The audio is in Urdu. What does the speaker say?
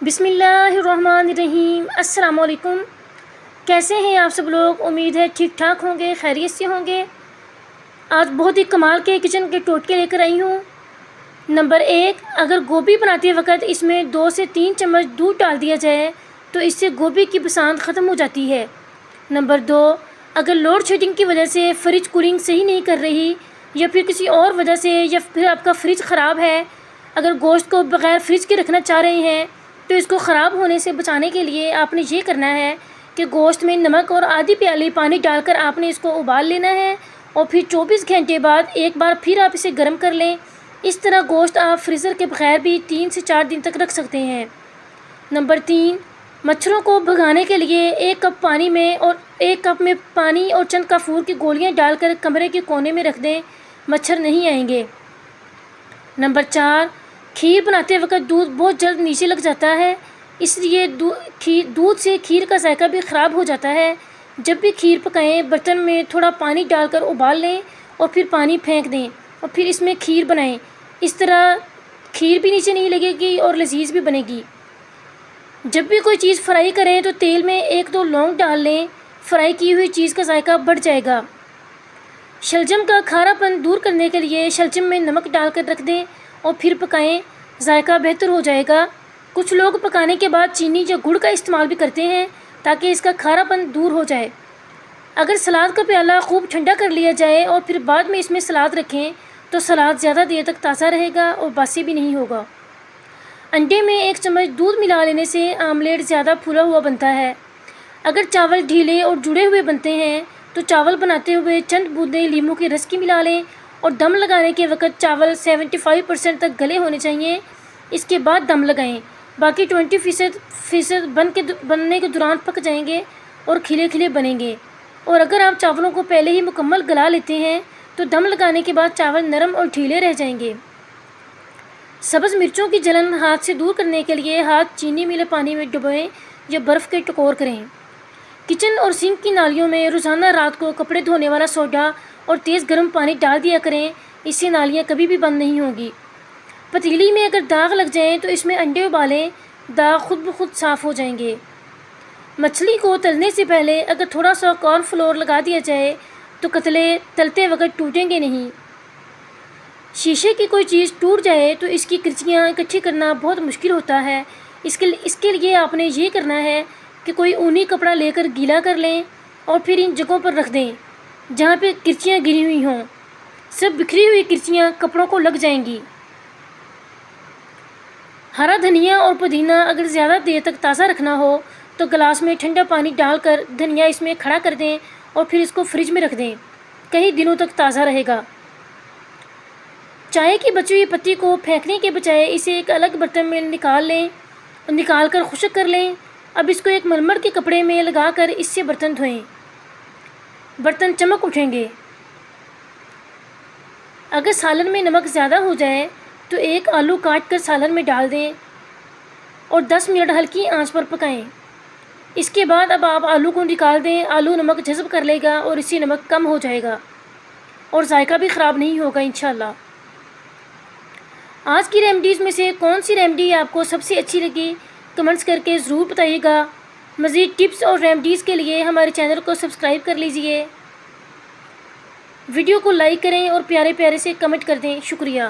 بسم اللہ الرحمن الرحیم۔ السلام علیکم۔ کیسے ہیں آپ سب لوگ؟ امید ہے ٹھیک ٹھاک ہوں گے، خیریت سے ہوں گے۔ آج بہت ہی کمال کے کچن کے ٹوٹکے لے کر آئی ہوں۔ نمبر 1، اگر گوبھی بناتے وقت اس میں 2 سے 3 چمچ دودھ ڈال دیا جائے تو اس سے گوبھی کی بسانت ختم ہو جاتی ہے۔ نمبر 2، اگر لوڈ شیڈنگ کی وجہ سے فریج کولنگ صحیح نہیں کر رہی یا پھر کسی اور وجہ سے یا پھر آپ کا فریج خراب ہے، اگر گوشت کو بغیر فریج کے رکھنا چاہ رہے ہیں تو اس کو خراب ہونے سے بچانے کے لیے آپ نے یہ کرنا ہے کہ گوشت میں نمک اور آدھی پیالی پانی ڈال کر آپ نے اس کو ابال لینا ہے اور پھر 24 گھنٹے بعد ایک بار پھر آپ اسے گرم کر لیں۔ اس طرح گوشت آپ فریزر کے بغیر بھی 3 سے 4 دن تک رکھ سکتے ہیں۔ نمبر 3، مچھروں کو بھگانے کے لیے 1 کپ میں پانی اور چند کافور کی گولیاں ڈال کر کمرے کے کونے میں رکھ دیں، مچھر نہیں آئیں گے۔ نمبر 4، کھیر بناتے وقت دودھ بہت جلد نیچے لگ جاتا ہے، اس لیے دودھ سے کھیر کا ذائقہ بھی خراب ہو جاتا ہے۔ جب بھی کھیر پکائیں برتن میں تھوڑا پانی ڈال کر ابال لیں اور پھر پانی پھینک دیں اور پھر اس میں کھیر بنائیں۔ اس طرح کھیر بھی نیچے نہیں لگے گی اور لذیذ بھی بنے گی۔ جب بھی کوئی چیز فرائی کریں تو تیل میں 1-2 لونگ ڈال لیں، فرائی کی ہوئی چیز کا ذائقہ بڑھ جائے گا۔ شلجم کا کھارا پن دور کرنے کے لیے شلجم میں نمک ڈال کر رکھ دیں اور پھر پکائیں، ذائقہ بہتر ہو جائے گا۔ کچھ لوگ پکانے کے بعد چینی یا گڑ کا استعمال بھی کرتے ہیں تاکہ اس کا کھارا پن دور ہو جائے۔ اگر سلاد کا پیالہ خوب ٹھنڈا کر لیا جائے اور پھر بعد میں اس میں سلاد رکھیں تو سلاد زیادہ دیر تک تازہ رہے گا اور باسی بھی نہیں ہوگا۔ انڈے میں 1 چمچ دودھ ملا لینے سے آملیٹ زیادہ پھولا ہوا بنتا ہے۔ اگر چاول ڈھیلے اور جڑے ہوئے بنتے ہیں تو چاول بناتے ہوئے چند بوندیں لیموں کے رس کی ملا لیں اور دم لگانے کے وقت چاول 75% تک گلے ہونے چاہیے، اس کے بعد دم لگائیں۔ باقی 20% بننے کے دوران پک جائیں گے اور کھلے کھلے بنیں گے۔ اور اگر آپ چاولوں کو پہلے ہی مکمل گلا لیتے ہیں تو دم لگانے کے بعد چاول نرم اور ڈھیلے رہ جائیں گے۔ سبز مرچوں کی جلن ہاتھ سے دور کرنے کے لیے ہاتھ چینی ملے پانی میں ڈبوئیں یا برف کے ٹکور کریں۔ کچن اور سنک کی نالیوں میں روزانہ رات کو کپڑے دھونے والا سوڈا اور تیز گرم پانی ڈال دیا کریں، اس سے نالیاں کبھی بھی بند نہیں ہوں گی۔ پتیلی میں اگر داغ لگ جائیں تو اس میں انڈے ابالیں، داغ خود بخود صاف ہو جائیں گے۔ مچھلی کو تلنے سے پہلے اگر تھوڑا سا کارن فلور لگا دیا جائے تو کتلے تلتے وقت ٹوٹیں گے نہیں۔ شیشے کی کوئی چیز ٹوٹ جائے تو اس کی کرچیاں اکٹھی کرنا بہت مشکل ہوتا ہے۔ اس کے لیے آپ نے یہ کرنا ہے کہ کوئی اونی کپڑا لے کر گیلا کر لیں اور پھر ان جگہوں پر رکھ دیں جہاں پہ کرچیاں گری ہوئی ہوں۔ سب بکھری ہوئی کرچیاں کپڑوں کو لگ جائیں گی۔ ہرا دھنیا اور پودینہ اگر زیادہ دیر تک تازہ رکھنا ہو تو گلاس میں ٹھنڈا پانی ڈال کر دھنیا اس میں کھڑا کر دیں اور پھر اس کو فریج میں رکھ دیں، کئی دنوں تک تازہ رہے گا۔ چائے کی بچی ہوئی پتی کو پھینکنے کے بجائے اسے ایک الگ برتن میں نکال کر خشک کر لیں۔ اب اس کو ایک مرمر کے کپڑے میں لگا کر اس سے برتن دھوئیں، برتن چمک اٹھیں گے۔ اگر سالن میں نمک زیادہ ہو جائے تو 1 آلو کاٹ کر سالن میں ڈال دیں اور 10 منٹ ہلکی آنچ پر پکائیں۔ اس کے بعد اب آپ آلو کو نکال دیں، آلو نمک جذب کر لے گا اور اس سے نمک کم ہو جائے گا اور ذائقہ بھی خراب نہیں ہوگا انشاءاللہ۔ آج کی ریمیڈیز میں سے کون سی ریمیڈی آپ کو سب سے اچھی لگی کمنٹس کر کے ضرور بتائیے گا۔ مزید ٹپس اور ریمیڈیز کے لیے ہمارے چینل کو سبسکرائب کر لیجئے، ویڈیو کو لائک کریں اور پیارے پیارے سے کمنٹ کر دیں۔ شکریہ۔